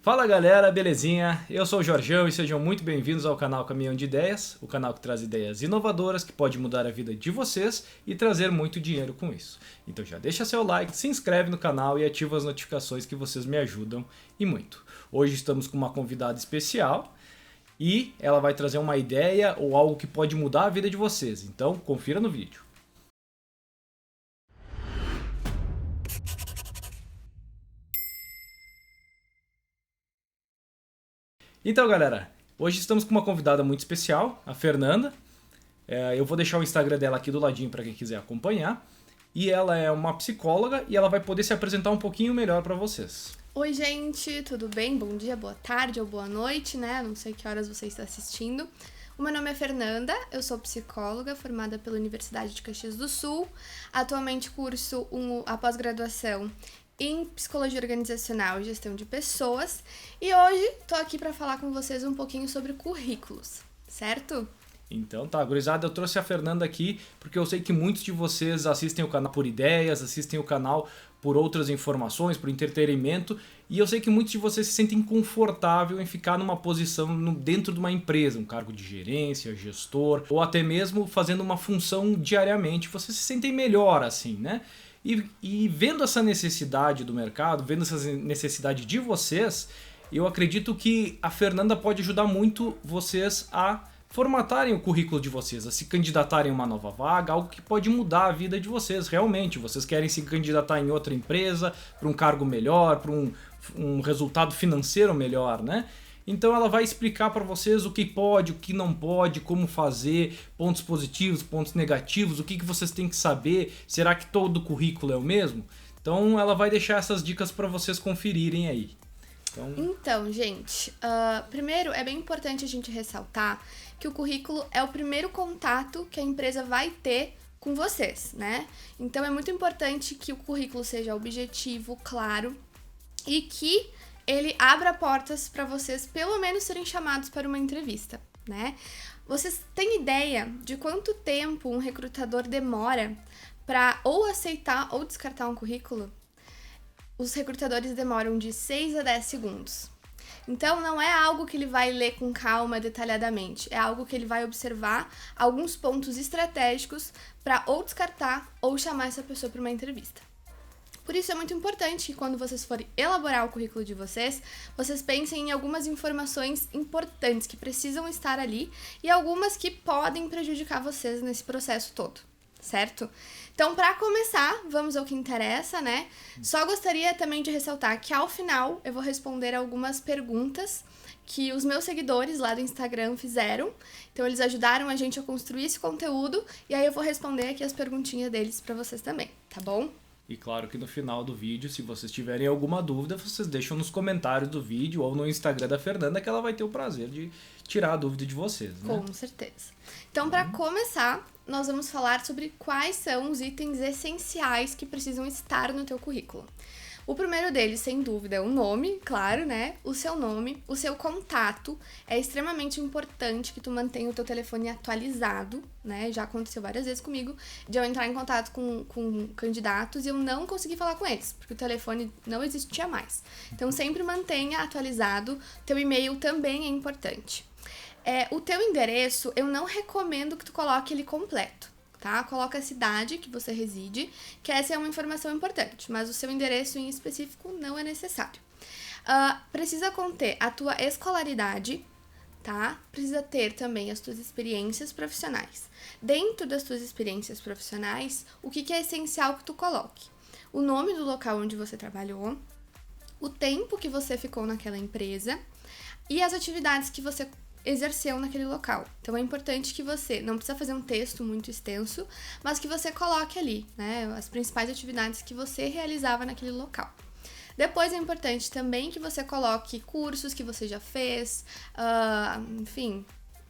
Fala galera, belezinha? Eu sou o Jorjão e sejam muito bem-vindos ao canal Caminhão de Ideias, o canal que traz ideias inovadoras que pode mudar a vida de vocês e trazer muito dinheiro com isso. Então já deixa seu like, se inscreve no canal e ativa as notificações que vocês me ajudam e muito. Hoje estamos com uma convidada especial e ela vai trazer uma ideia ou algo que pode mudar a vida de vocês, então confira no vídeo. Então, galera, hoje estamos com uma convidada muito especial, a Fernanda. Eu vou deixar o Instagram dela aqui do ladinho para quem quiser acompanhar. E ela é uma psicóloga e ela vai poder se apresentar um pouquinho melhor para vocês. Oi, gente, tudo bem? Bom dia, boa tarde ou boa noite, né? Não sei que horas você está assistindo. O meu nome é Fernanda, eu sou psicóloga formada pela Universidade de Caxias do Sul. Atualmente curso a pós-graduação em Psicologia Organizacional e Gestão de Pessoas. E hoje tô aqui para falar com vocês um pouquinho sobre currículos, certo? Então tá, gurizada, eu trouxe a Fernanda aqui porque eu sei que muitos de vocês assistem o canal por ideias, assistem o canal por outras informações, por entretenimento, e eu sei que muitos de vocês se sentem confortável em ficar numa posição dentro de uma empresa, um cargo de gerência, gestor, ou até mesmo fazendo uma função diariamente, vocês se sentem melhor assim, né? E vendo essa necessidade do mercado, vendo essa necessidade de vocês, eu acredito que a Fernanda pode ajudar muito vocês a formatarem o currículo de vocês, a se candidatarem a uma nova vaga, algo que pode mudar a vida de vocês realmente. Vocês querem se candidatar em outra empresa, para um cargo melhor, para um resultado financeiro melhor, né? Então ela vai explicar para vocês o que pode, o que não pode, como fazer, pontos positivos, pontos negativos, o que vocês têm que saber, será que todo o currículo é o mesmo? Então ela vai deixar essas dicas para vocês conferirem aí. Então, gente, primeiro é bem importante a gente ressaltar que o currículo é o primeiro contato que a empresa vai ter com vocês, né? Então é muito importante que o currículo seja objetivo, claro e que ele abra portas para vocês pelo menos serem chamados para uma entrevista, né? Vocês têm ideia de quanto tempo um recrutador demora para ou aceitar ou descartar um currículo? Os recrutadores demoram de 6 a 10 segundos. Então, não é algo que ele vai ler com calma, detalhadamente. É algo que ele vai observar alguns pontos estratégicos para ou descartar ou chamar essa pessoa para uma entrevista. Por isso, é muito importante que quando vocês forem elaborar o currículo de vocês pensem em algumas informações importantes que precisam estar ali e algumas que podem prejudicar vocês nesse processo todo, certo? Então, para começar, vamos ao que interessa, né? Só gostaria também de ressaltar que ao final eu vou responder algumas perguntas que os meus seguidores lá do Instagram fizeram. Então, eles ajudaram a gente a construir esse conteúdo e aí eu vou responder aqui as perguntinhas deles para vocês também, tá bom? E claro que no final do vídeo, se vocês tiverem alguma dúvida, vocês deixam nos comentários do vídeo ou no Instagram da Fernanda, que ela vai ter o prazer de tirar a dúvida de vocês, né? Com certeza. Então, para começar, nós vamos falar sobre quais são os itens essenciais que precisam estar no teu currículo. O primeiro deles, sem dúvida, é o nome, claro, né? O seu nome, o seu contato. É extremamente importante que tu mantenha o teu telefone atualizado, né? Já aconteceu várias vezes comigo, de eu entrar em contato com candidatos e eu não conseguir falar com eles, porque o telefone não existia mais. Então, sempre mantenha atualizado. Teu e-mail também é importante. O teu endereço, eu não recomendo que tu coloque ele completo. Tá? Coloca a cidade que você reside, que essa é uma informação importante, mas o seu endereço em específico não é necessário. Precisa conter a tua escolaridade, tá? Precisa ter também as tuas experiências profissionais. Dentro das tuas experiências profissionais, o que é essencial que tu coloque? O nome do local onde você trabalhou, o tempo que você ficou naquela empresa e as atividades que você exerceu naquele local. Então é importante que você, não precisa fazer um texto muito extenso, mas que você coloque ali, né, as principais atividades que você realizava naquele local. Depois é importante também que você coloque cursos que você já fez, enfim,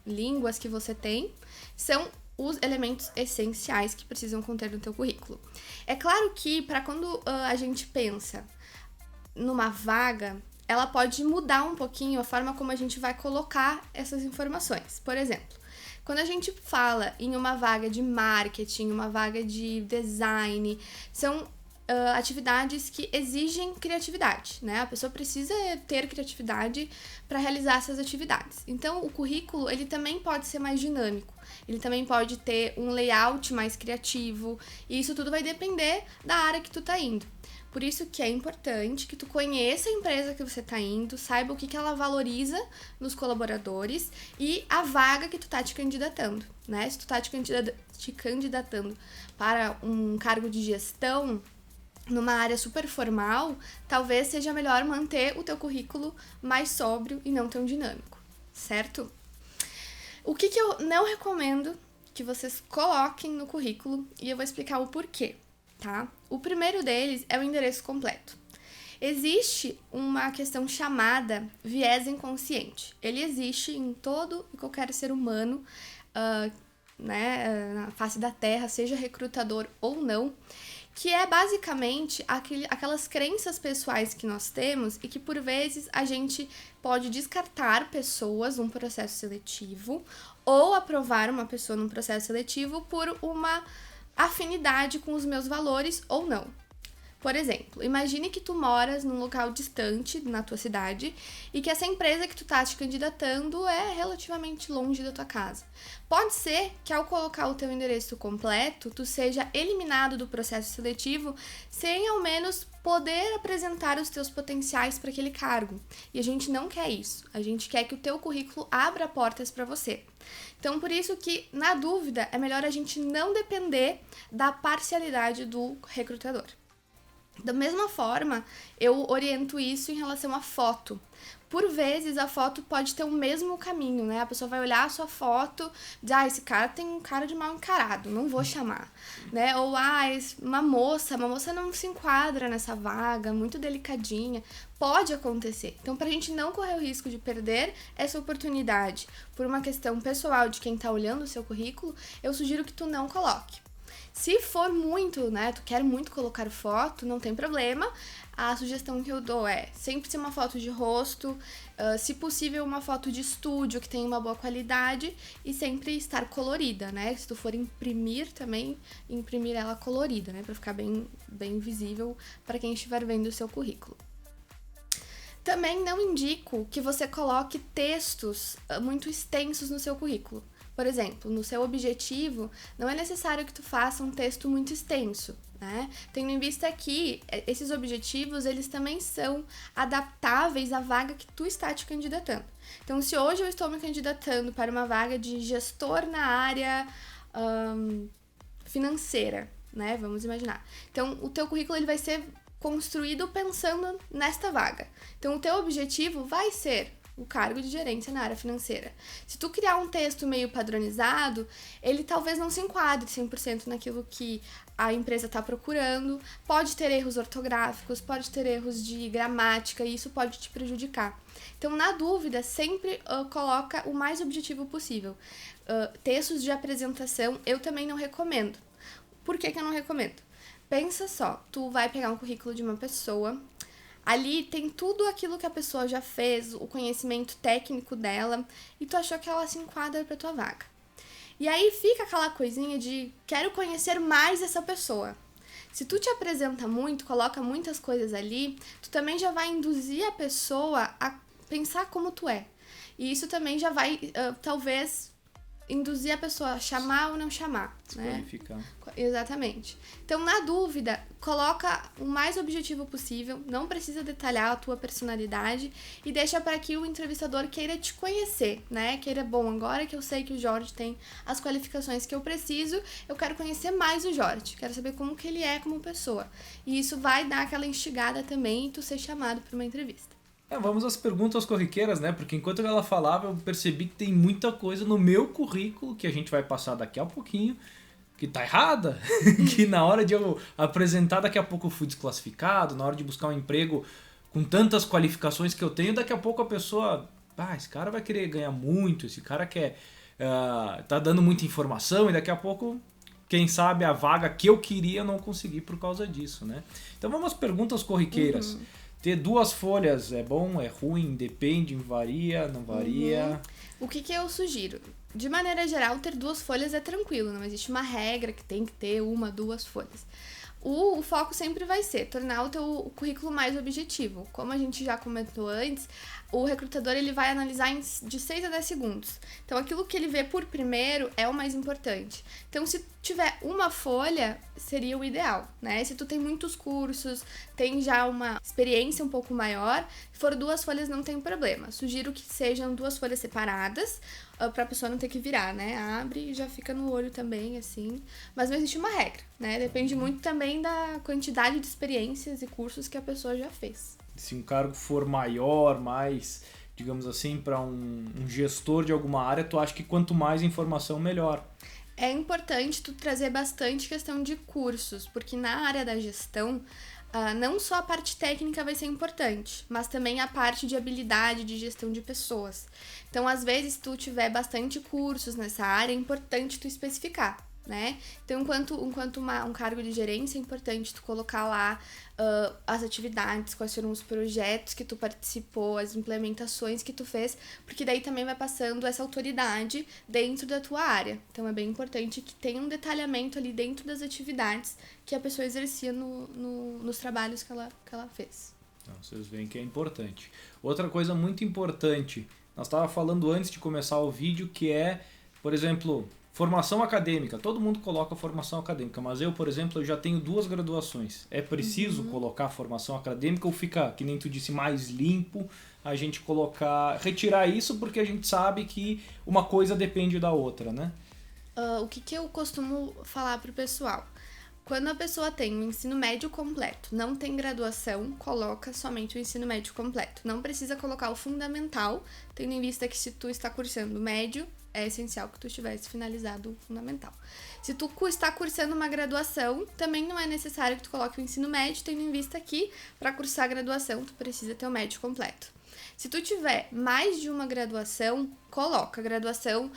línguas que você tem, são os elementos essenciais que precisam conter no teu currículo. É claro que para quando a gente pensa numa vaga, ela pode mudar um pouquinho a forma como a gente vai colocar essas informações. Por exemplo, quando a gente fala em uma vaga de marketing, uma vaga de design, são atividades que exigem criatividade, né? A pessoa precisa ter criatividade para realizar essas atividades. Então, o currículo, ele também pode ser mais dinâmico. Ele também pode ter um layout mais criativo. E isso tudo vai depender da área que tu tá indo. Por isso que é importante que tu conheça a empresa que você tá indo, saiba o que ela valoriza nos colaboradores e a vaga que tu tá te candidatando, né? Se tu tá te candidatando para um cargo de gestão, numa área super formal, talvez seja melhor manter o teu currículo mais sóbrio e não tão dinâmico, certo? O que eu não recomendo que vocês coloquem no currículo, e eu vou explicar o porquê, tá? O primeiro deles é o endereço completo. Existe uma questão chamada viés inconsciente. Ele existe em todo e qualquer ser humano, né, na face da Terra, seja recrutador ou não, que é basicamente aquelas crenças pessoais que nós temos e que, por vezes, a gente pode descartar pessoas num processo seletivo ou aprovar uma pessoa num processo seletivo por uma afinidade com os meus valores ou não. Por exemplo, imagine que tu moras num local distante na tua cidade e que essa empresa que tu tá te candidatando é relativamente longe da tua casa. Pode ser que ao colocar o teu endereço completo, tu seja eliminado do processo seletivo sem ao menos poder apresentar os teus potenciais para aquele cargo. E a gente não quer isso. A gente quer que o teu currículo abra portas para você. Então, por isso que, na dúvida, é melhor a gente não depender da parcialidade do recrutador. Da mesma forma, eu oriento isso em relação à foto. Por vezes, a foto pode ter o mesmo caminho, né? A pessoa vai olhar a sua foto e diz, esse cara tem um cara de mal encarado, não vou chamar, né? Ou, uma moça não se enquadra nessa vaga, muito delicadinha. Pode acontecer. Então, pra gente não correr o risco de perder essa oportunidade por uma questão pessoal de quem tá olhando o seu currículo, eu sugiro que tu não coloque. Se for muito, né, tu quer muito colocar foto, não tem problema. A sugestão que eu dou é sempre ser uma foto de rosto, se possível uma foto de estúdio que tenha uma boa qualidade e sempre estar colorida, né? Se tu for imprimir também, imprimir ela colorida, né, para ficar bem visível para quem estiver vendo o seu currículo. Também não indico que você coloque textos muito extensos no seu currículo. Por exemplo, no seu objetivo, não é necessário que tu faça um texto muito extenso, né? Tendo em vista que esses objetivos, eles também são adaptáveis à vaga que tu está te candidatando. Então, se hoje eu estou me candidatando para uma vaga de gestor na área financeira, né? Vamos imaginar. Então, o teu currículo ele vai ser construído pensando nesta vaga. Então, o teu objetivo vai ser o cargo de gerência na área financeira. Se tu criar um texto meio padronizado, ele talvez não se enquadre 100% naquilo que a empresa está procurando, pode ter erros ortográficos, pode ter erros de gramática e isso pode te prejudicar. Então, na dúvida, sempre coloca o mais objetivo possível. Textos de apresentação eu também não recomendo. Por que eu não recomendo? Pensa só, tu vai pegar um currículo de uma pessoa. Ali tem tudo aquilo que a pessoa já fez, o conhecimento técnico dela, e tu achou que ela se enquadra pra tua vaga. E aí fica aquela coisinha de quero conhecer mais essa pessoa. Se tu te apresenta muito, coloca muitas coisas ali, tu também já vai induzir a pessoa a pensar como tu é. E isso também já vai, talvez, induzir a pessoa a chamar ou não chamar, né? Exatamente. Então, na dúvida, coloca o mais objetivo possível, não precisa detalhar a tua personalidade e deixa para que o entrevistador queira te conhecer, né? Queira, bom, agora que eu sei que o Jorge tem as qualificações que eu preciso, eu quero conhecer mais o Jorge, quero saber como que ele é como pessoa. E isso vai dar aquela instigada também e tu ser chamado para uma entrevista. Vamos às perguntas corriqueiras, né? Porque enquanto ela falava, eu percebi que tem muita coisa no meu currículo, que a gente vai passar daqui a pouquinho, que tá errada. Que na hora de eu apresentar, daqui a pouco eu fui desclassificado, na hora de buscar um emprego com tantas qualificações que eu tenho, daqui a pouco a pessoa... esse cara vai querer ganhar muito, esse cara quer... tá dando muita informação e daqui a pouco... Quem sabe a vaga que eu queria eu não consegui por causa disso, né? Então vamos às perguntas corriqueiras. Ter 2 folhas é bom, é ruim, depende, varia, não varia? O que eu sugiro? De maneira geral, ter 2 folhas é tranquilo, não existe uma regra que tem que ter 1, 2 folhas. O foco sempre vai ser tornar o teu currículo mais objetivo. Como a gente já comentou antes, o recrutador ele vai analisar de 6 a 10 segundos. Então, aquilo que ele vê por primeiro é o mais importante. Então, se tiver uma folha, seria o ideal, né? Se tu tem muitos cursos, tem já uma experiência um pouco maior, se for 2 folhas não tem problema. Sugiro que sejam 2 folhas separadas, pra pessoa não ter que virar, né? Abre e já fica no olho também, assim. Mas não existe uma regra, né? Depende muito também da quantidade de experiências e cursos que a pessoa já fez. Se um cargo for maior, mais, digamos assim, para um gestor de alguma área, tu acha que quanto mais informação, melhor. É importante tu trazer bastante questão de cursos, porque na área da gestão, não só a parte técnica vai ser importante, mas também a parte de habilidade de gestão de pessoas. Então, às vezes, se tu tiver bastante cursos nessa área, é importante tu especificar, né? Então, enquanto um cargo de gerência, é importante tu colocar lá as atividades, quais foram os projetos que tu participou, as implementações que tu fez, porque daí também vai passando essa autoridade dentro da tua área. Então, é bem importante que tenha um detalhamento ali dentro das atividades que a pessoa exercia nos trabalhos que ela fez. Então, vocês veem que é importante. Outra coisa muito importante, nós estávamos falando antes de começar o vídeo, que é, por exemplo, formação acadêmica. Todo mundo coloca formação acadêmica, mas eu, por exemplo, eu já tenho 2 graduações. É preciso colocar formação acadêmica ou fica, que nem tu disse, mais limpo a gente retirar isso, porque a gente sabe que uma coisa depende da outra, né? O que eu costumo falar pro pessoal? Quando a pessoa tem um ensino médio completo, não tem graduação, coloca somente o ensino médio completo. Não precisa colocar o fundamental, tendo em vista que se tu está cursando médio, é essencial que tu tivesse finalizado o fundamental. Se tu está cursando uma graduação, também não é necessário que tu coloque o ensino médio, tendo em vista que para cursar a graduação tu precisa ter o médio completo. Se tu tiver mais de uma graduação, coloca a graduação,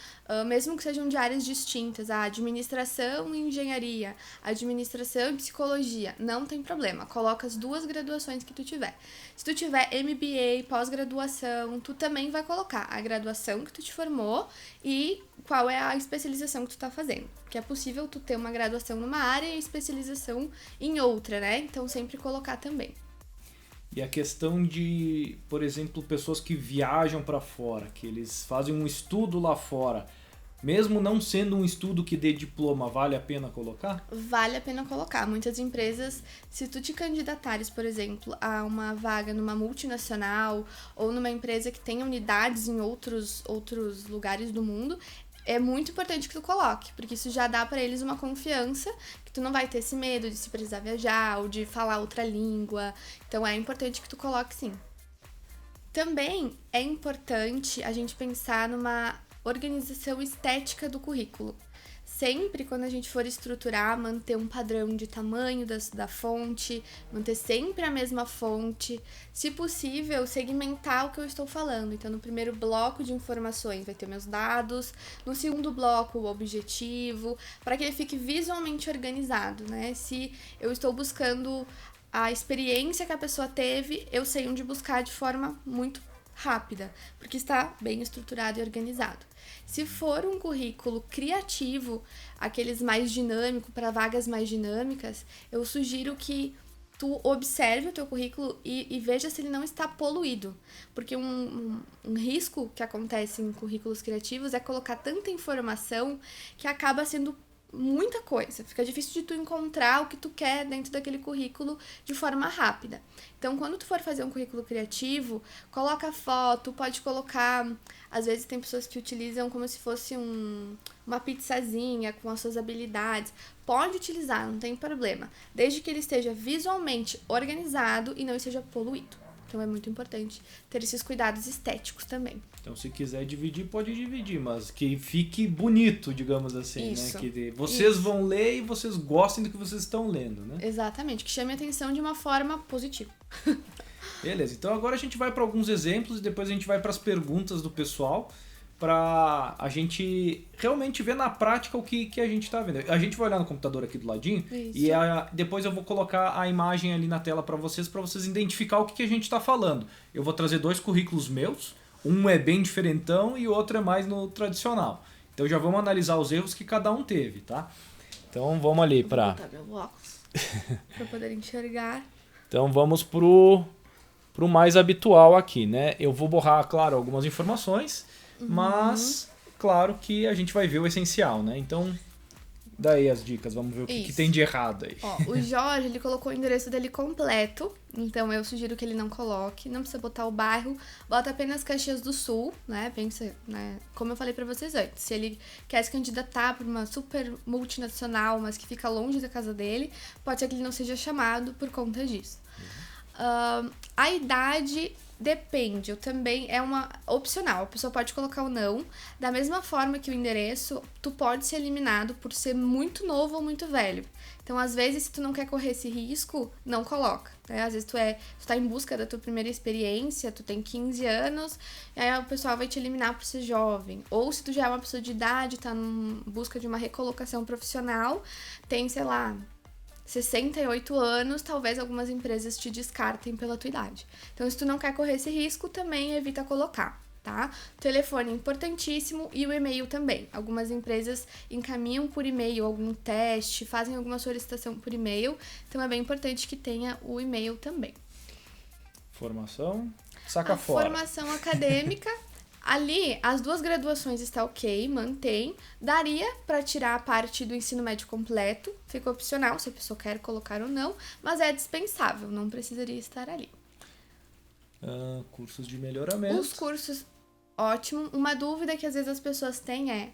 mesmo que sejam de áreas distintas, a administração e engenharia, administração e psicologia, não tem problema, coloca as 2 graduações que tu tiver. Se tu tiver MBA, pós-graduação, tu também vai colocar a graduação que tu te formou e qual é a especialização que tu tá fazendo. Porque é possível tu ter uma graduação numa área e especialização em outra, né? Então sempre colocar também. E a questão de, por exemplo, pessoas que viajam para fora, que eles fazem um estudo lá fora, mesmo não sendo um estudo que dê diploma, vale a pena colocar? Vale a pena colocar. Muitas empresas, se tu te candidatares, por exemplo, a uma vaga numa multinacional ou numa empresa que tenha unidades em outros lugares do mundo, é muito importante que tu coloque, porque isso já dá para eles uma confiança que tu não vai ter esse medo de se precisar viajar ou de falar outra língua. Então é importante que tu coloque sim. Também é importante a gente pensar numa organização estética do currículo. Sempre, quando a gente for estruturar, manter um padrão de tamanho da fonte, manter sempre a mesma fonte. Se possível, segmentar o que eu estou falando. Então, no primeiro bloco de informações vai ter meus dados, no segundo bloco o objetivo, para que ele fique visualmente organizado, né? Se eu estou buscando a experiência que a pessoa teve, eu sei onde buscar de forma muito rápida, porque está bem estruturado e organizado. Se for um currículo criativo, aqueles mais dinâmicos, para vagas mais dinâmicas, eu sugiro que tu observe o teu currículo e veja se ele não está poluído. Porque um risco que acontece em currículos criativos é colocar tanta informação que acaba sendo muita coisa. Fica difícil de tu encontrar o que tu quer dentro daquele currículo de forma rápida. Então, quando tu for fazer um currículo criativo, coloca foto, pode colocar... Às vezes tem pessoas que utilizam como se fosse uma pizzazinha com as suas habilidades. Pode utilizar, não tem problema. Desde que ele esteja visualmente organizado e não esteja poluído. Então é muito importante ter esses cuidados estéticos também. Então, se quiser dividir, pode dividir, mas que fique bonito, digamos assim, isso, né? Que vocês vão ler e vocês gostem do que vocês estão lendo, né? Exatamente, que chame a atenção de uma forma positiva. Beleza, então agora a gente vai para alguns exemplos e depois a gente vai para as perguntas do pessoal para a gente realmente ver na prática o que a gente está vendo. A gente vai olhar no computador aqui do ladinho. Isso. E depois eu vou colocar a imagem ali na tela para vocês identificar o que a gente está falando. Eu vou trazer 2 currículos meus, um é bem diferentão e o outro é mais no tradicional. Então já vamos analisar os erros que cada um teve, tá? Então vamos ali para... Vou botar meu óculos. para poder enxergar. Então vamos pro mais habitual aqui, né? Eu vou borrar, claro, algumas informações, mas claro que a gente vai ver o essencial, né? Então, daí as dicas, vamos ver o que tem de errado aí. Ó, o Jorge, ele colocou o endereço dele completo, então eu sugiro que ele não coloque, não precisa botar o bairro, bota apenas Caxias do Sul, né? Pensa, né? Como eu falei pra vocês antes, se ele quer se candidatar pra uma super multinacional, mas que fica longe da casa dele, pode ser que ele não seja chamado por conta disso. A idade depende, eu também é uma opcional, a pessoa pode colocar o não, da mesma forma que o endereço, tu pode ser eliminado por ser muito novo ou muito velho. Então, às vezes, se tu não quer correr esse risco, não coloca, né? Às vezes tu tá em busca da tua primeira experiência, tu tem 15 anos, e aí o pessoal vai te eliminar por ser jovem. Ou se tu já é uma pessoa de idade, tá em busca de uma recolocação profissional, tem, sei lá, 68 anos, talvez algumas empresas te descartem pela tua idade. Então, se tu não quer correr esse risco, também evita colocar, tá? O telefone é importantíssimo e o e-mail também. Algumas empresas encaminham por e-mail algum teste, fazem alguma solicitação por e-mail, então é bem importante que tenha o e-mail também. Formação, saca fora. Formação acadêmica... Ali, as 2 graduações está ok, mantém. Daria para tirar a parte do ensino médio completo, fica opcional se a pessoa quer colocar ou não, mas é dispensável, não precisaria estar ali. Cursos de melhoramento. Os cursos, ótimo. Uma dúvida que às vezes as pessoas têm é: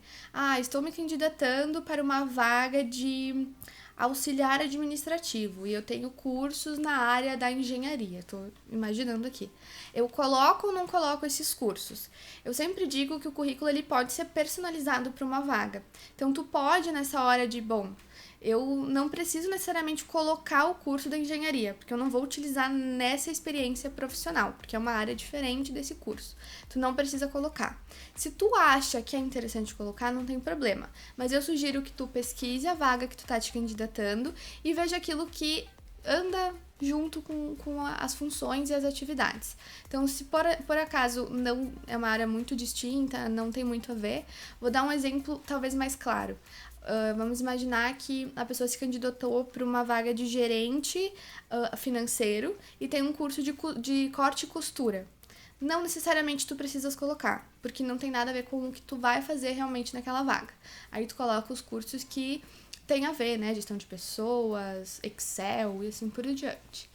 estou me candidatando para uma vaga de auxiliar administrativo e eu tenho cursos na área da engenharia, tô imaginando aqui. Eu coloco ou não coloco esses cursos? Eu sempre digo que o currículo ele pode ser personalizado para uma vaga. Então tu pode nessa hora de, eu não preciso necessariamente colocar o curso da engenharia, porque eu não vou utilizar nessa experiência profissional, porque é uma área diferente desse curso. Tu não precisa colocar. Se tu acha que é interessante colocar, não tem problema. Mas eu sugiro que tu pesquise a vaga que tu tá te candidatando e veja aquilo que anda junto com as funções e as atividades. Então, se por acaso não é uma área muito distinta, não tem muito a ver, vou dar um exemplo talvez mais claro. Vamos imaginar que a pessoa se candidatou para uma vaga de gerente financeiro e tem um curso de corte e costura. Não necessariamente tu precisas colocar, porque não tem nada a ver com o que tu vai fazer realmente naquela vaga. Aí tu coloca os cursos que tem a ver, né? Gestão de pessoas, Excel e assim por diante.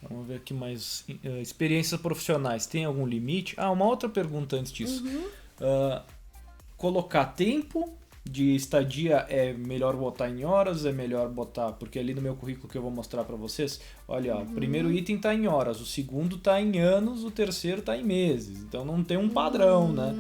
Vamos ver aqui mais. Experiências profissionais, tem algum limite? Uma outra pergunta antes disso. Colocar tempo de estadia é melhor botar em horas, é melhor botar... Porque ali no meu currículo que eu vou mostrar para vocês, olha, o primeiro item tá em horas, o segundo tá em anos, o terceiro tá em meses. Então não tem um padrão, né?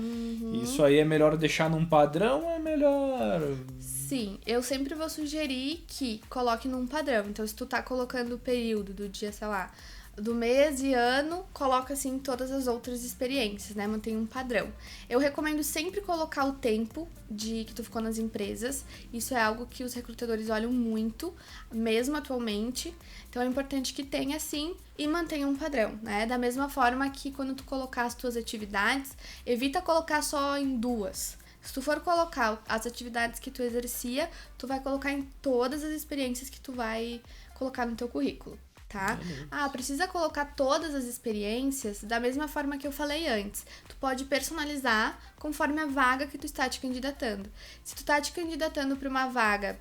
Isso aí é melhor deixar num padrão ou é melhor... Sim, eu sempre vou sugerir que coloque num padrão. Então, se tu tá colocando o período do dia, sei lá, do mês e ano, coloca assim todas as outras experiências, né? Mantém um padrão. Eu recomendo sempre colocar o tempo que tu ficou nas empresas. Isso é algo que os recrutadores olham muito, mesmo atualmente. Então, é importante que tenha sim e mantenha um padrão, né? Da mesma forma que quando tu colocar as tuas atividades, evita colocar só em 2. Se tu for colocar as atividades que tu exercia, tu vai colocar em todas as experiências que tu vai colocar no teu currículo, tá? Precisa colocar todas as experiências da mesma forma que eu falei antes. Tu pode personalizar conforme a vaga que tu está te candidatando. Se tu está te candidatando para uma vaga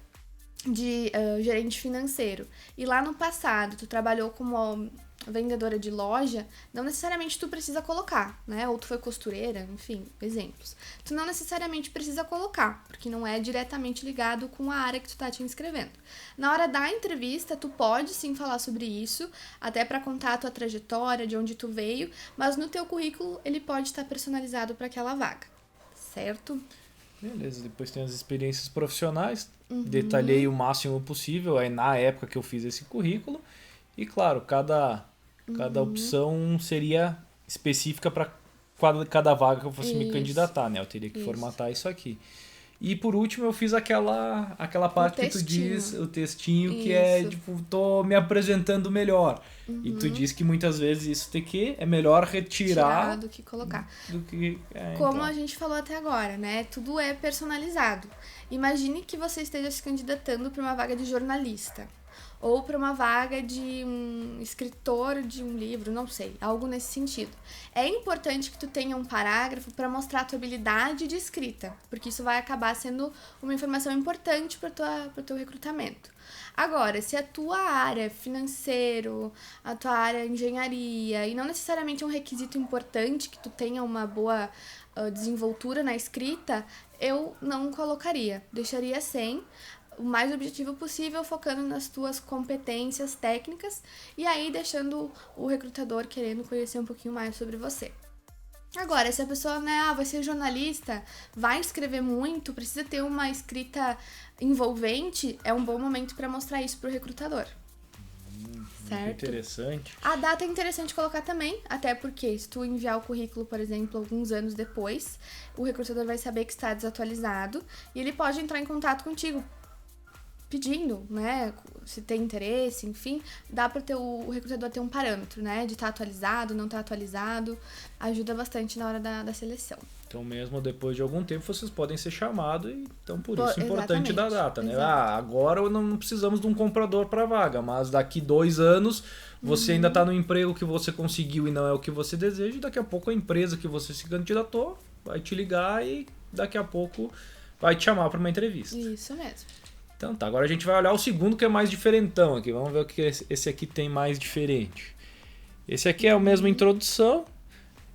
de gerente financeiro e lá no passado tu trabalhou como vendedora de loja, não necessariamente tu precisa colocar, né? Ou tu foi costureira, enfim, exemplos. Tu não necessariamente precisa colocar, porque não é diretamente ligado com a área que tu tá te inscrevendo. Na hora da entrevista, tu pode sim falar sobre isso, até para contar a tua trajetória, de onde tu veio, mas no teu currículo ele pode estar personalizado para aquela vaga, certo? Beleza, depois tem as experiências profissionais, detalhei o máximo possível, aí na época que eu fiz esse currículo, e claro, cada opção seria específica para cada vaga que eu fosse me candidatar, né? Eu teria que formatar isso aqui. E por último eu fiz aquela parte que tu diz, o textinho, que é tipo, tô me apresentando melhor. E tu diz que muitas vezes isso é melhor retirar do que colocar. Como então. A gente falou até agora, né? Tudo é personalizado. Imagine que você esteja se candidatando para uma vaga de jornalista. ou para uma vaga de um escritor de um livro, não sei, algo nesse sentido. É importante que tu tenha um parágrafo para mostrar a tua habilidade de escrita, porque isso vai acabar sendo uma informação importante para o teu recrutamento. Agora, se a tua área é financeiro, a tua área é engenharia, e não necessariamente é um requisito importante que tu tenha uma boa desenvoltura na escrita, eu não colocaria. Deixaria sem, o mais objetivo possível, focando nas tuas competências técnicas e aí deixando o recrutador querendo conhecer um pouquinho mais sobre você. Agora, se a pessoa, né, vai ser jornalista, vai escrever muito, precisa ter uma escrita envolvente, é um bom momento para mostrar isso pro recrutador. Certo? Interessante. A data é interessante colocar também, até porque se tu enviar o currículo, por exemplo, alguns anos depois, o recrutador vai saber que está desatualizado e ele pode entrar em contato contigo pedindo, né, se tem interesse, enfim, dá para o recrutador ter um parâmetro, né, de estar atualizado, não estar atualizado, ajuda bastante na hora da seleção. Então, mesmo depois de algum tempo, vocês podem ser chamados, e então por isso é importante Exatamente, da data, né? exato. Agora não precisamos de um comprador para vaga, mas daqui 2 anos você ainda está no emprego que você conseguiu e não é o que você deseja, e daqui a pouco a empresa que você se candidatou vai te ligar e daqui a pouco vai te chamar para uma entrevista. Isso mesmo. Então tá, agora a gente vai olhar o segundo que é mais diferentão aqui. Vamos ver o que esse aqui tem mais diferente. Esse aqui é a mesma introdução.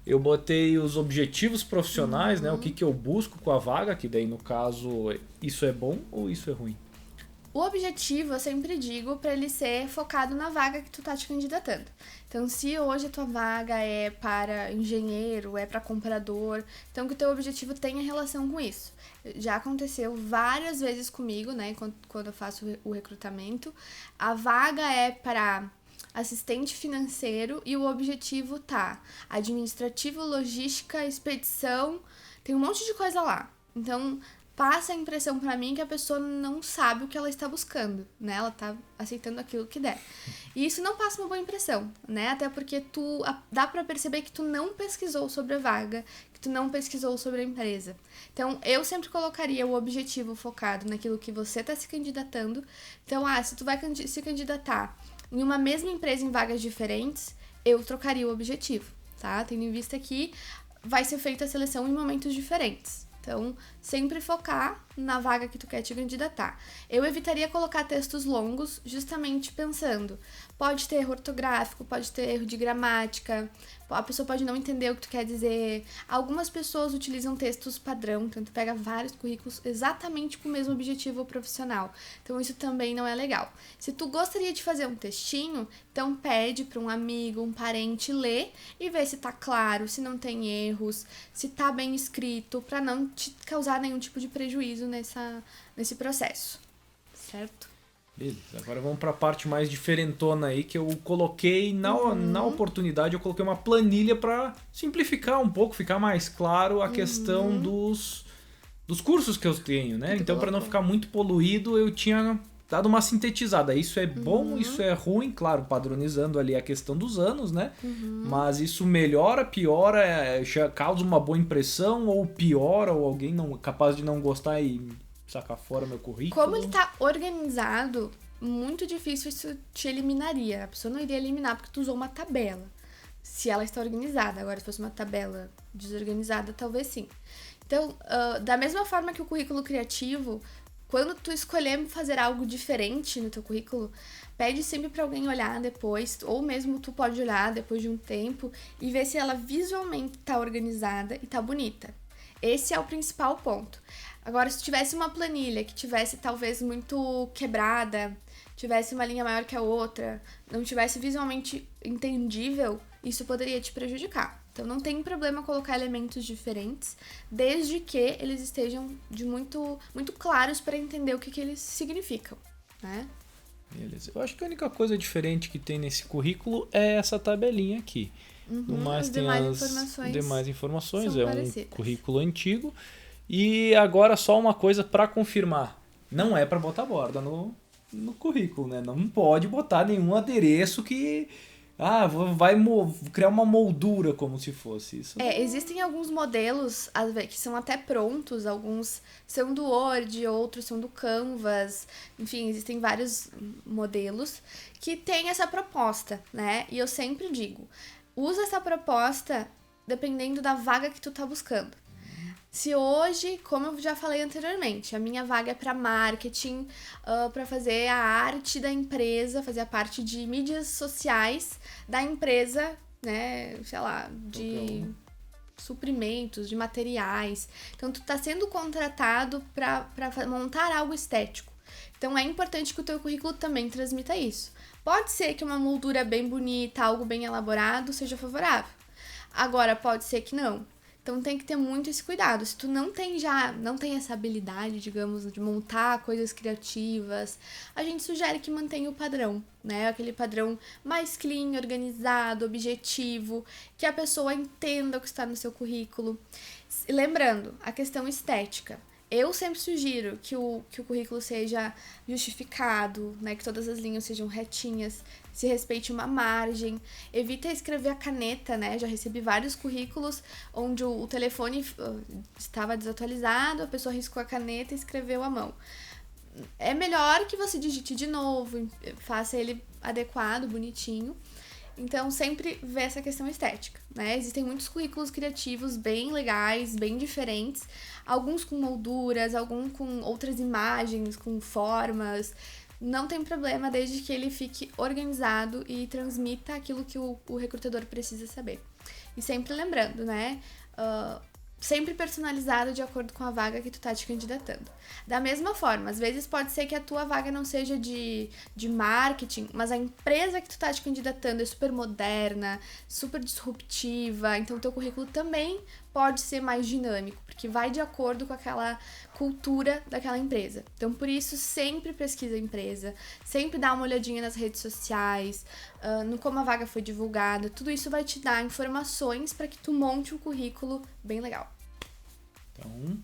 Eu botei os objetivos profissionais, né? O que eu busco com a vaga, que daí no caso isso é bom ou isso é ruim? O objetivo, eu sempre digo, para ele ser focado na vaga que tu tá te candidatando. Então, se hoje a tua vaga é para engenheiro, é para comprador, então que o teu objetivo tenha relação com isso. Já aconteceu várias vezes comigo, né, quando eu faço o recrutamento. A vaga é para assistente financeiro e o objetivo tá administrativo, logística, expedição, tem um monte de coisa lá. Então, passa a impressão pra mim que a pessoa não sabe o que ela está buscando, né? Ela tá aceitando aquilo que der. E isso não passa uma boa impressão, né? Até porque dá pra perceber que tu não pesquisou sobre a vaga, que tu não pesquisou sobre a empresa. Então, eu sempre colocaria o objetivo focado naquilo que você tá se candidatando. Então, se tu vai se candidatar em uma mesma empresa em vagas diferentes, eu trocaria o objetivo, tá? Tendo em vista que vai ser feita a seleção em momentos diferentes. Então, sempre focar na vaga que tu quer te candidatar. Eu evitaria colocar textos longos, justamente pensando, pode ter erro ortográfico, pode ter erro de gramática, a pessoa pode não entender o que tu quer dizer. Algumas pessoas utilizam textos padrão, então tu pega vários currículos exatamente com o mesmo objetivo profissional. Então, isso também não é legal. Se tu gostaria de fazer um textinho, então pede para um amigo, um parente ler e ver se tá claro, se não tem erros, se tá bem escrito, para não te causar nenhum tipo de prejuízo nesse processo, certo? Beleza, agora vamos para a parte mais diferentona aí, que eu coloquei, na oportunidade, eu coloquei uma planilha para simplificar um pouco, ficar mais claro a questão dos cursos que eu tenho, né? Então, para não ficar muito poluído, eu tinha dado uma sintetizada. Isso é bom, isso é ruim, claro, padronizando ali a questão dos anos, né? Mas isso melhora, piora, causa uma boa impressão, ou piora, ou alguém capaz de não gostar e sacar fora meu currículo. Como ele tá organizado, muito difícil isso te eliminaria. A pessoa não iria eliminar porque tu usou uma tabela, se ela está organizada. Agora, se fosse uma tabela desorganizada, talvez sim. Então, da mesma forma que o currículo criativo, quando tu escolher fazer algo diferente no teu currículo, pede sempre para alguém olhar depois, ou mesmo tu pode olhar depois de um tempo e ver se ela visualmente tá organizada e tá bonita. Esse é o principal ponto. Agora, se tivesse uma planilha que tivesse talvez muito quebrada, tivesse uma linha maior que a outra, não tivesse visualmente entendível, isso poderia te prejudicar. Então, não tem problema colocar elementos diferentes, desde que eles estejam muito claros para entender o que eles significam, né? Beleza. Eu acho que a única coisa diferente que tem nesse currículo é essa tabelinha aqui. No mais, tem as demais informações. É um currículo antigo. E agora só uma coisa para confirmar. Não é para botar borda no currículo, né? Não pode botar nenhum adereço que Vai criar uma moldura como se fosse isso. Existem alguns modelos que são até prontos, alguns são do Word, outros são do Canvas, enfim, existem vários modelos que têm essa proposta, né? E eu sempre digo, usa essa proposta dependendo da vaga que tu tá buscando. Se hoje, como eu já falei anteriormente, a minha vaga é para marketing, para fazer a arte da empresa, fazer a parte de mídias sociais da empresa, né, sei lá, de suprimentos, de materiais. Então, tu tá sendo contratado para montar algo estético. Então, é importante que o teu currículo também transmita isso. Pode ser que uma moldura bem bonita, algo bem elaborado, seja favorável. Agora, pode ser que não. Então tem que ter muito esse cuidado. Se tu não tem essa habilidade, digamos, de montar coisas criativas, a gente sugere que mantenha o padrão, né? Aquele padrão mais clean, organizado, objetivo, que a pessoa entenda o que está no seu currículo. Lembrando, a questão estética. Eu sempre sugiro que o currículo seja justificado, né? Que todas as linhas sejam retinhas, se respeite uma margem, evita escrever a caneta, né? Já recebi vários currículos onde o telefone estava desatualizado, a pessoa riscou a caneta e escreveu à mão. É melhor que você digite de novo, faça ele adequado, bonitinho. Então, sempre vê essa questão estética, né? Existem muitos currículos criativos bem legais, bem diferentes, alguns com molduras, alguns com outras imagens, com formas. Não tem problema, desde que ele fique organizado e transmita aquilo que o recrutador precisa saber. E sempre lembrando, né? Sempre personalizado de acordo com a vaga que tu tá te candidatando. Da mesma forma, às vezes pode ser que a tua vaga não seja de marketing, mas a empresa que tu tá te candidatando é super moderna, super disruptiva, então o teu currículo também pode ser mais dinâmico, porque vai de acordo com aquela cultura daquela empresa. Então, por isso, sempre pesquisa a empresa, sempre dá uma olhadinha nas redes sociais, no como a vaga foi divulgada, tudo isso vai te dar informações para que tu monte um currículo bem legal. Então,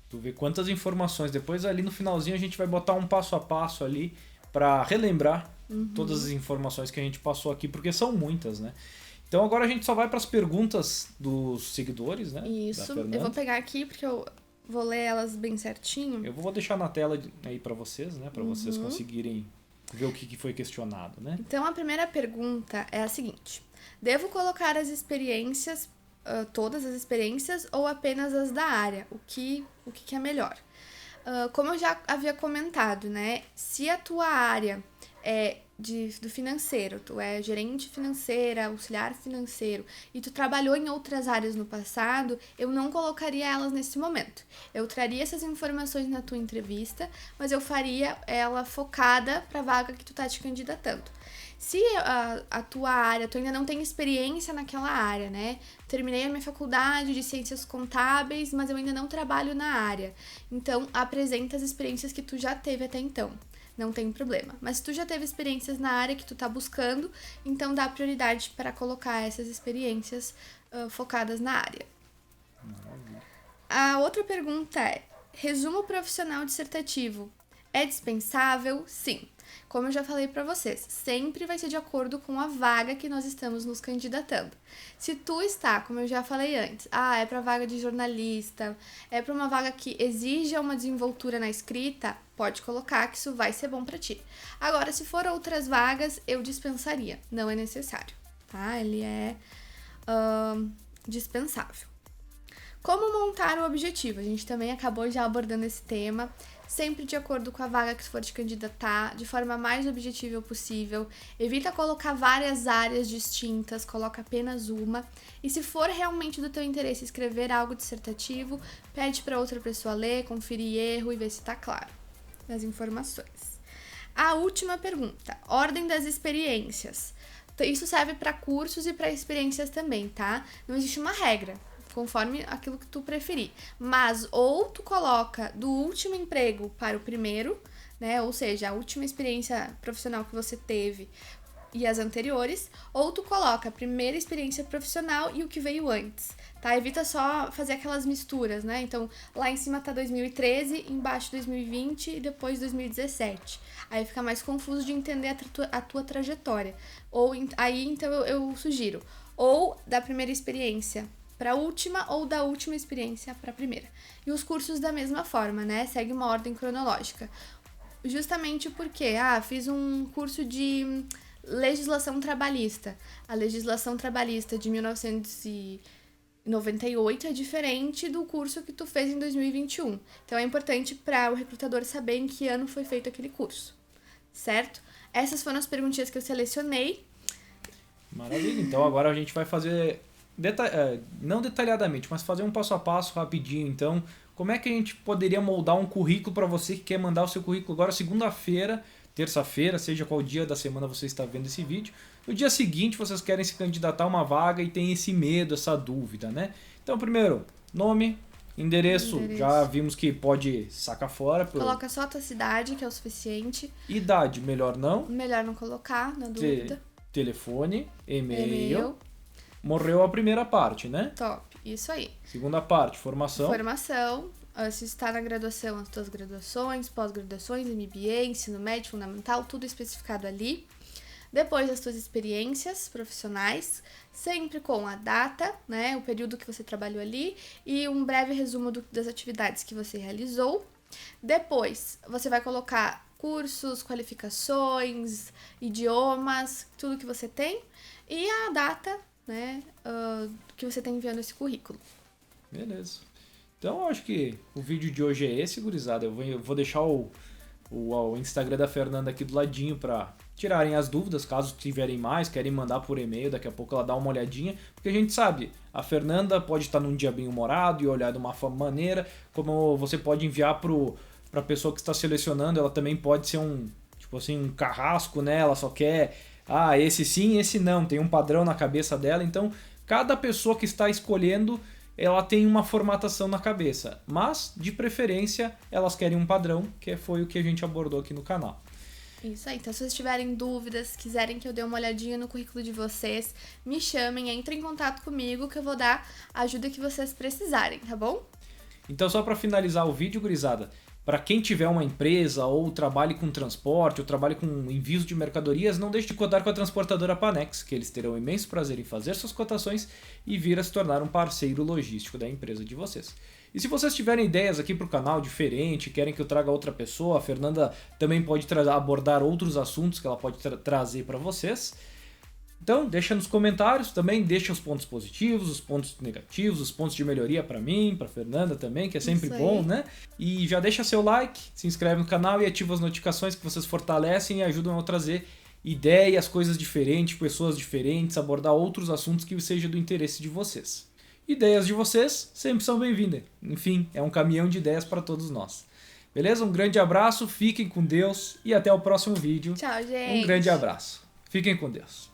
tu vê quantas informações. Depois ali no finalzinho a gente vai botar um passo a passo ali para relembrar todas as informações que a gente passou aqui, porque são muitas, né? Então agora a gente só vai para as perguntas dos seguidores, né? Isso, eu vou pegar aqui porque eu vou ler elas bem certinho. Eu vou deixar na tela aí para vocês, né? Para vocês conseguirem ver o que foi questionado, né? Então a primeira pergunta é a seguinte: devo colocar as experiências, todas as experiências ou apenas as da área? O que é melhor? Como eu já havia comentado, né? Se a tua área é do financeiro, tu é gerente financeira, auxiliar financeiro, e tu trabalhou em outras áreas no passado, eu não colocaria elas nesse momento. Eu traria essas informações na tua entrevista, mas eu faria ela focada para a vaga que tu tá te candidatando. Se a tua área, tu ainda não tem experiência naquela área, né? Terminei a minha faculdade de ciências contábeis, mas eu ainda não trabalho na área. Então, apresenta as experiências que tu já teve até então. Não tem problema. Mas se tu já teve experiências na área que tu tá buscando, então dá prioridade para colocar essas experiências focadas na área. A outra pergunta é: resumo profissional dissertativo é dispensável? Sim. Como eu já falei para vocês, sempre vai ser de acordo com a vaga que nós estamos nos candidatando. Se tu está, como eu já falei antes, é para vaga de jornalista, é para uma vaga que exija uma desenvoltura na escrita, pode colocar que isso vai ser bom para ti. Agora, se for outras vagas, eu dispensaria, não é necessário, tá? Ele é dispensável. Como montar o objetivo? A gente também acabou já abordando esse tema, sempre de acordo com a vaga que tu for te candidatar, de forma mais objetiva possível. Evita colocar várias áreas distintas, coloca apenas uma. E se for realmente do teu interesse escrever algo dissertativo, pede para outra pessoa ler, conferir erro e ver se está claro nas informações. A última pergunta: ordem das experiências. Isso serve para cursos e para experiências também, tá? Não existe uma regra, conforme aquilo que tu preferir. Mas ou tu coloca do último emprego para o primeiro, né? Ou seja, a última experiência profissional que você teve e as anteriores, ou tu coloca a primeira experiência profissional e o que veio antes, tá? Evita só fazer aquelas misturas, né? Então, lá em cima tá 2013, embaixo 2020 e depois 2017. Aí fica mais confuso de entender a tua trajetória. Aí, então, eu sugiro, ou da primeira experiência para a última, ou da última experiência para a primeira. E os cursos da mesma forma, né? Segue uma ordem cronológica. Justamente porque, fiz um curso de legislação trabalhista. A legislação trabalhista de 1998 é diferente do curso que tu fez em 2021. Então, é importante para o recrutador saber em que ano foi feito aquele curso, certo? Essas foram as perguntinhas que eu selecionei. Maravilha. Então, agora a gente vai fazer, não detalhadamente, mas fazer um passo a passo rapidinho. Então, como é que a gente poderia moldar um currículo para você que quer mandar o seu currículo agora segunda-feira, terça-feira, seja qual dia da semana você está vendo esse vídeo. No dia seguinte, vocês querem se candidatar a uma vaga e tem esse medo, essa dúvida, né? Então, primeiro, nome, endereço. Já vimos que pode sacar fora. Coloca só a tua cidade, que é o suficiente. Idade, melhor não. Melhor não colocar, na dúvida. Telefone, e-mail. Morreu a primeira parte, né? Top, isso aí. Segunda parte, formação. Formação, se está na graduação, as tuas graduações, pós-graduações, MBA, ensino médio, fundamental, tudo especificado ali. Depois as tuas experiências profissionais, sempre com a data, né, o período que você trabalhou ali e um breve resumo das atividades que você realizou. Depois, você vai colocar cursos, qualificações, idiomas, tudo que você tem e a data, né, que você está enviando esse currículo. Beleza. Então, eu acho que o vídeo de hoje é esse, gurizada. Eu vou deixar o Instagram da Fernanda aqui do ladinho para tirarem as dúvidas, caso tiverem mais, querem mandar por e-mail, daqui a pouco ela dá uma olhadinha, porque a gente sabe, a Fernanda pode estar num dia bem humorado e olhar de uma maneira, como você pode enviar para a pessoa que está selecionando, ela também pode ser um carrasco, né? Ela só quer, esse sim, esse não, tem um padrão na cabeça dela, então cada pessoa que está escolhendo, ela tem uma formatação na cabeça, mas de preferência elas querem um padrão, que foi o que a gente abordou aqui no canal. Isso aí, então se vocês tiverem dúvidas, quiserem que eu dê uma olhadinha no currículo de vocês, me chamem, entrem em contato comigo que eu vou dar a ajuda que vocês precisarem, tá bom? Então só para finalizar o vídeo, gurizada, para quem tiver uma empresa ou trabalhe com transporte ou trabalhe com envios de mercadorias, não deixe de contar com a transportadora Panex, que eles terão imenso prazer em fazer suas cotações e vir a se tornar um parceiro logístico da empresa de vocês. E se vocês tiverem ideias aqui para o canal diferente, querem que eu traga outra pessoa, a Fernanda também pode abordar outros assuntos que ela pode trazer para vocês. Então, deixa nos comentários também, deixa os pontos positivos, os pontos negativos, os pontos de melhoria para mim, para Fernanda também, que é sempre bom, né? E já deixa seu like, se inscreve no canal e ativa as notificações que vocês fortalecem e ajudam a trazer ideias, coisas diferentes, pessoas diferentes, abordar outros assuntos que sejam do interesse de vocês. Ideias de vocês sempre são bem-vindas. Enfim, é um caminhão de ideias para todos nós. Beleza? Um grande abraço, fiquem com Deus e até o próximo vídeo. Tchau, gente. Um grande abraço. Fiquem com Deus.